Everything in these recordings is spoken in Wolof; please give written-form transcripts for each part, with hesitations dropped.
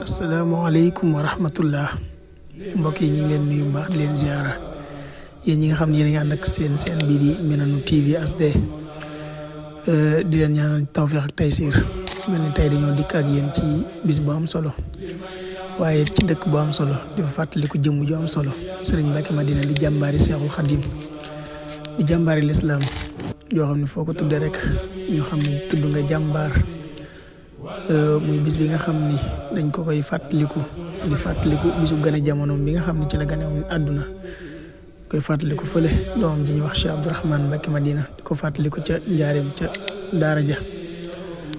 asalaamaaleykum wa rahmatullah mbokk yi ñu ngi leen nuyu baax di leen ziara yéen ñi nga xam ne yéen a ngi ànd ak seen bii di Minane TV HD di leen ñaanal tawfiq ak taysir mel ni tey dañoo dikk ak yéen ci bis bu am solo waaye ci dëkk bu am solo di fa fàttaliku jëmm ju am solo Serigne Mbacké Madina di jàmbaari Seexul Xadim di jàmbaari lislaam yoo xam ne foo ko tuddee rek ñu xam ne tudd nga jàmbaar. muy bis bi nga xam ni dañ ko koy fàttaliku di fàttaliku bisu gane jamonoom bi nga xam ne ci la gane woon àdduna koy fàttaliku fële doomam ji ñuy wax Cheikh Abdourahmane Mbacké Madina di ko fàttaliku ca njaareem ca daara ja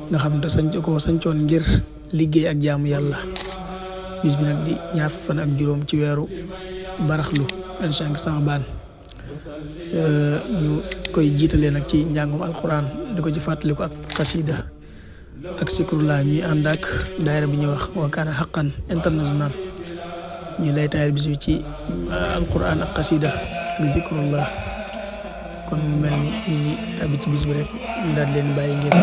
nga xam ne sancoon ngir liggéey ak jaamu yàlla bis bi nag di ñaar fan ak juróom ci weeru baraxlu 25 Saabaan ñu koy jiitalee nag ci njàngum alquran di ko ci fàttaliku ak xasida ak sikrullah ñuy ànd ak daayira bi ñuy wax Wakana Haqqan international ñuy lay taayal bis bi ci alquran ak xasida ak zikrullah kon mu mel ni ñu ngi tàbbi ci bis bi rek ñu daal leen bàyyi ngeen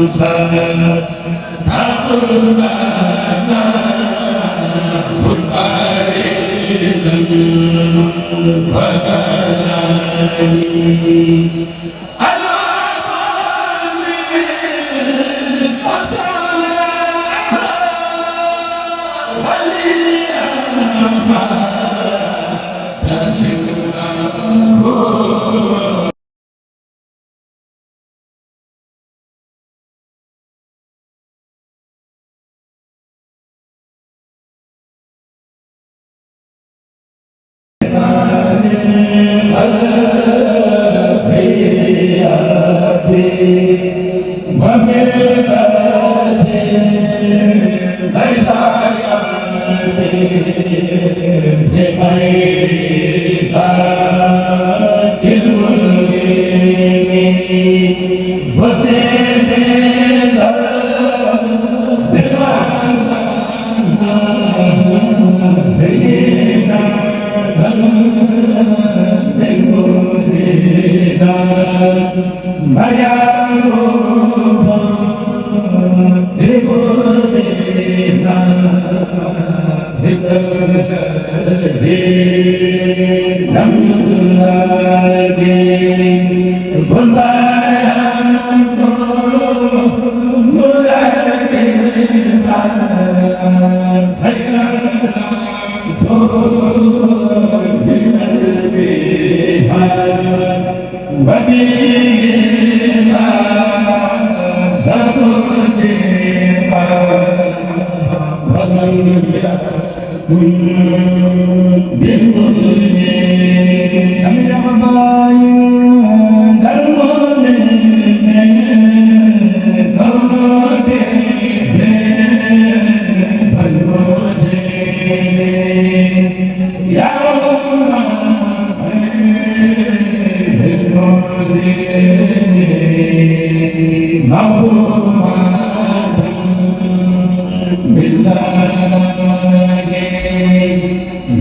Bismillah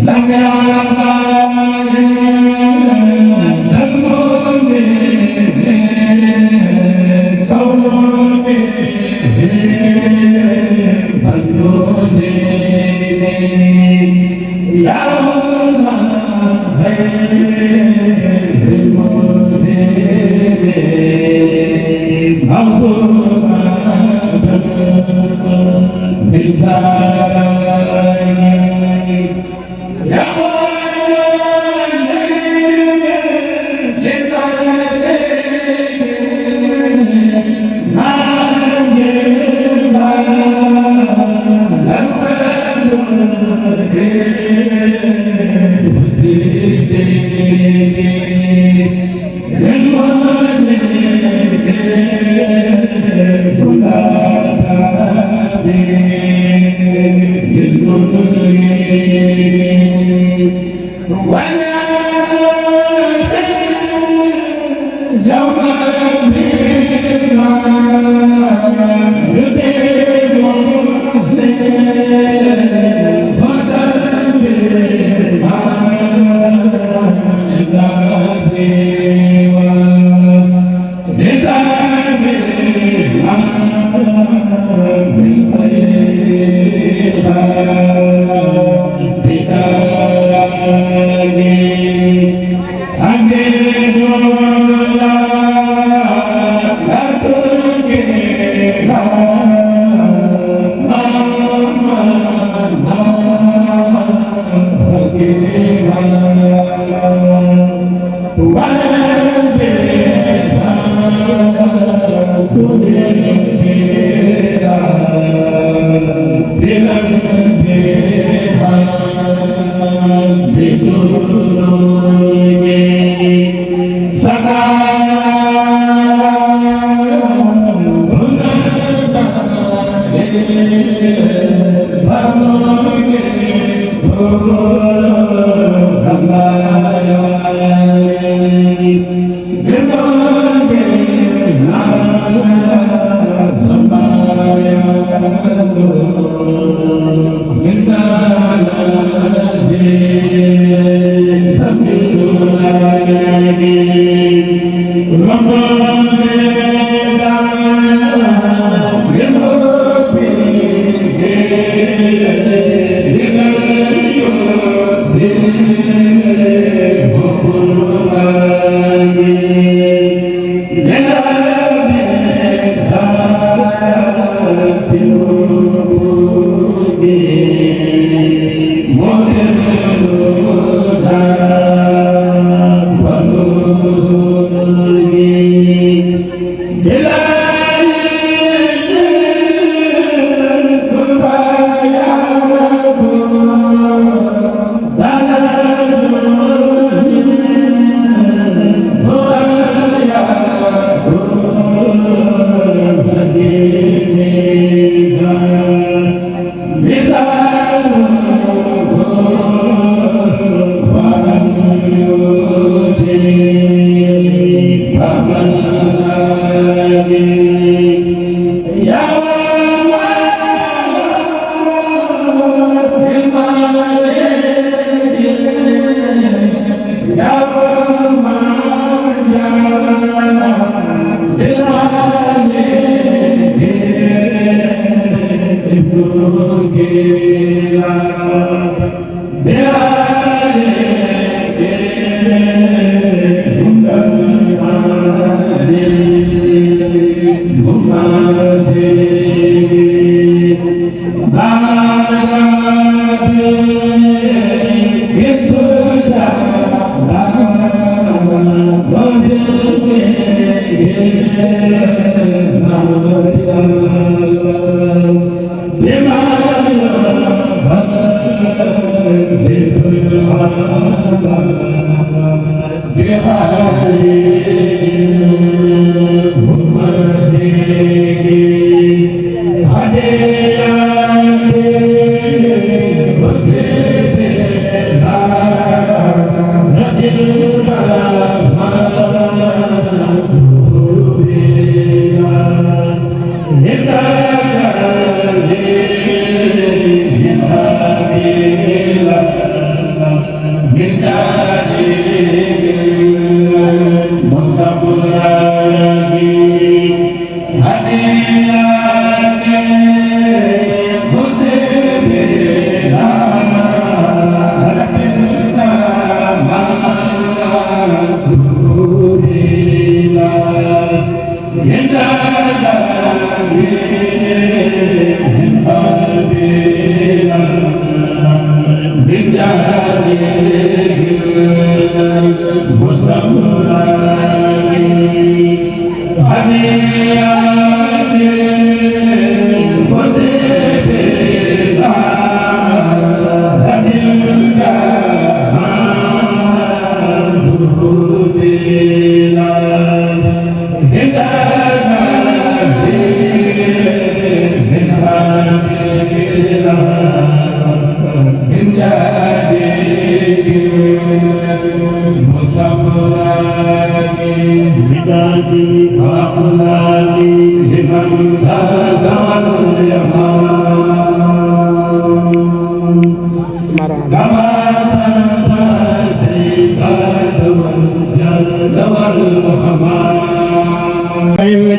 Hare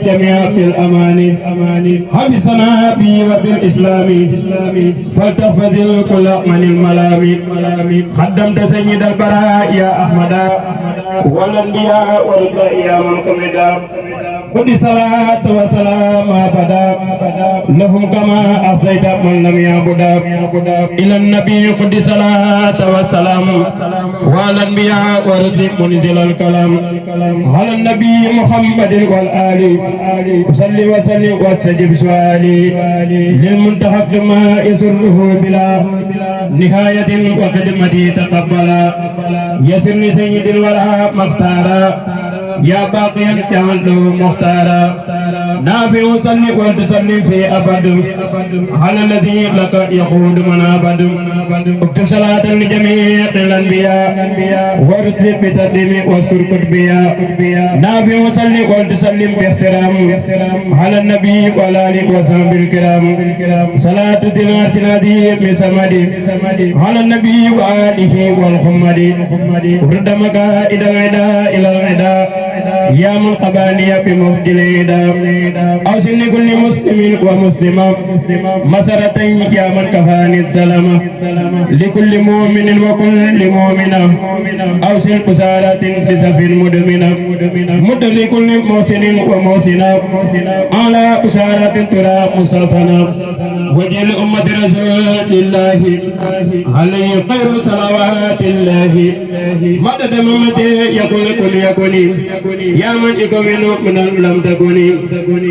جميع الأماني حفظنا بي وبالإسلام فلتفضل كل من الملام خدمت سيد البراء يا أحمد والأنبياء والأنبياء من قمدا خذ صلاة وسلام أبدا لهم كما أصليت من لم يعبد إلى النبي خذ صلاة وسلام والأنبياء ورزق منزل الكلام على النبي محمد والآل وصلي وسلم واستجب سؤالي للمنتخب ما يسره بلا نهاية وخدمتي تقبلا يسر لسيد الورى مختارا يا باقيا جعلته مختارا نافع وصلي وتسلم في أبد على الذي لك يقود من أبد اكتب صلاة لجميع الأنبياء وارتب بتقديم واذكر كتبيا نافع وصلي وتسلم باحترام على النبي والآل وصحبه الكرام صلاة تلاتنا دي بسمد على النبي وآله والحمد رد مكائد العدا إلى العدا يا من قباني بمهد العدا أوصل لكل مسلم ومسلمة مسرة يا من كفاني الظلمة لكل مؤمن وكل مؤمنة أوصل بسارة بسف مدمنة مد لكل محسن ومحسنة على بسارة ترى مسلطنة وجل أمة رسول الله عليه خير صلوات الله مدد ممتي يكون كل يكوني يا من يكون من لم تكوني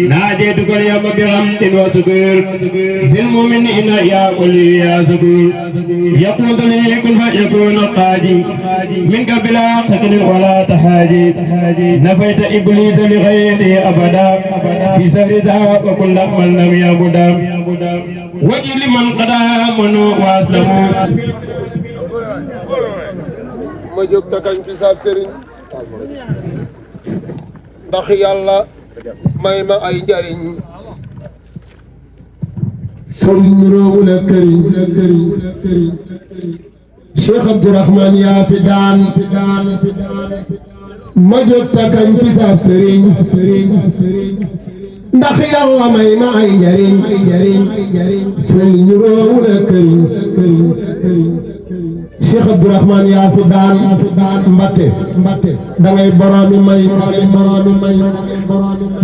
ناديتك اليوم برحمة وسكور في المؤمنين يا ولي يا سكور يقود لي كن فيكون قادي منك بلا سكن ولا تحاجي نفيت إبليس لغيري أبدا في سهر ذا وكل من لم يعبدا وجل من قدام واسلموا ma jóg takañ fi saab sëriñ ndax yàlla may ma ay njariñ sëriñ roobu la këriñ Cheikh Abdourahmane yaa fi daan ma jóg takañ fi saab sëriñ ndax yàlla may ma ay njariñ sëriñ roobu la këriñ Cheikh Abdourahmane yaa fi daan Mbakke dangay boroomi may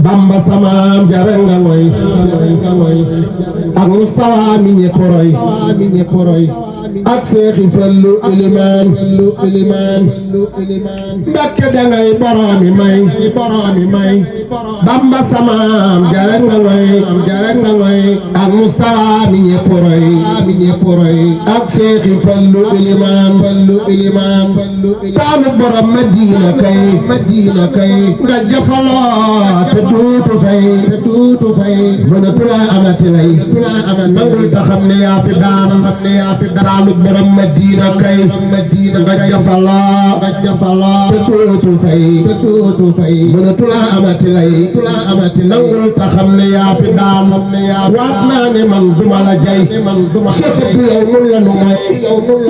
Bamba samaam jare nga ngoy ak Mustafa mi ñépp roy ak Seexi Fallu Ilimaan Mbakke dangay boroomi may Bamba samaam jare nga ngoy ak Mustafa mi ñépp roy ak Seexi Fallu Ilimaan taalu borom Madina kay nga jafaloo te duutu fay mënatu laa amati lay nangul ta xam ne yaa fi daan taalu borom Madina kay nga jafaloo te duutu fay mënatu laa amati lay nangul ta xam ne yaa fi daan waat naa ne man duma la jay Cheikh bi yow nun la nu may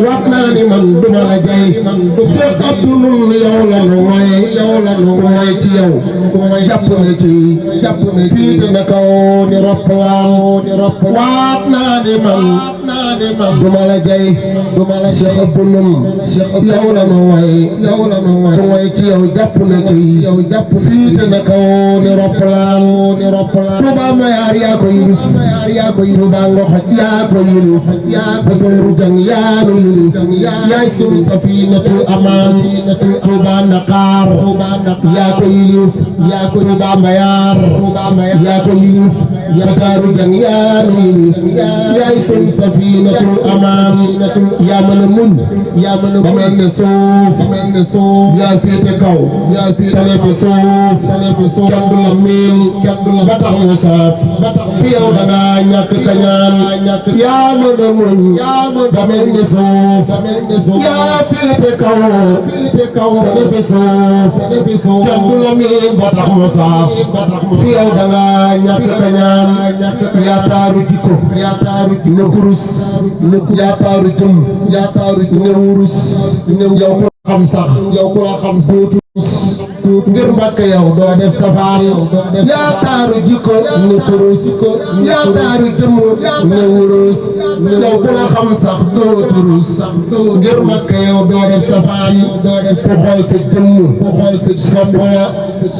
waat naa ni man duma la jay Cheikh Abdou nun yow la nu mooy ci yow jàpp na fiite na kaw ni roppalaan waat naa ni man duma la jay Cheikh ëpp num yow la nu way ku way ci yow jàpp na ci fii te na kaw ni roppalaan Touba Mayaar yaa ko yilif Touba Ngoxoj yaa ko yilif ba Dóoru Jang yaa nu yilif yaay sunu safinatul amaan Touba Ndakaar yaa ko yilif Touba Mayaar yaa ko yilif Dakaaru Jang yaa nu yilif yaay sunu safinatul amaan yaa mën a muñ ba mel ne suuf yaa féete kaw tane fi suuf kenn du la miin ba tax mu saaf fi yow da nga ñàkk kañaan yaa mën a muñ ba mel ne suuf yaa féete kaw tane fi suuf kenn du la miin ba tax mu saaf fi yow da nga ñàkk kañaan yaa taaru jikko ne kurus yaa taaru jëm ne wurus yow ku la xam sax ngir Mbàkke yow doo def safaan yaa taaru jikko ne kurus yaa taaru jëm ne wurus yow ku la xam sax doo turus ngir Mbàkke yow doo def safaan ku xool sa jëmm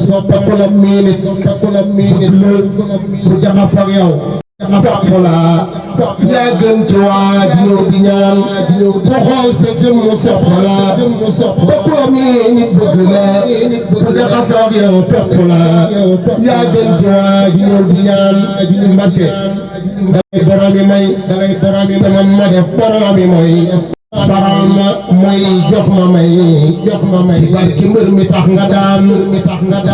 sopp la miinit bu jaxas ak yow topp la yaa gën ci waaj ñëw di ñaan ku xool sa jëmm sopp la topp la miinit bëgg la bu jaxasoo ak yow topp la yaa gën ci waaj ñëw di ñaan Mbàkke dangay boroomi may te man ma def boroomi mooy faral ma may jox ma may ci barki mbër mi tax nga daan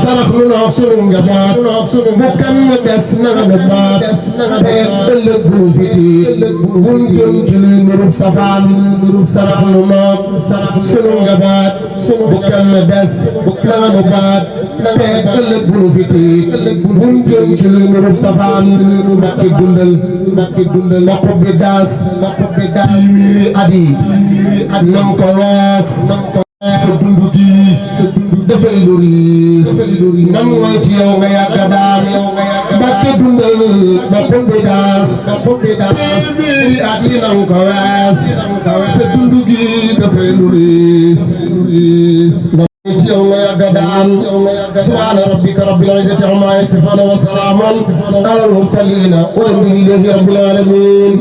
sarax nu noog sunu njaboot bu kenn des na nga nu baat te ëllëg bu nu fiti bun jëm ci luy nurub safaan sarax nu noog sunu njaboot bu kenn des na nga nu baat te ëllëg bu nu fiti bun jëm ci luy nurub safaan Mbàkke dundal ma xubbi daas tiiwiri adi nam ko wees sa dund gi dafay lu riis nam mooy ci yow nga yàgga daan Mbàkke dundal ma xubbi daas tiiwiri adi nam ko wees sa dund gi dafay lu riis yow nga yàgga daan subhaana rabbika rabbil izzati ammaa yasifuun wa salaamun alal mursaliin walhamdulillaahi rabbil aalamiin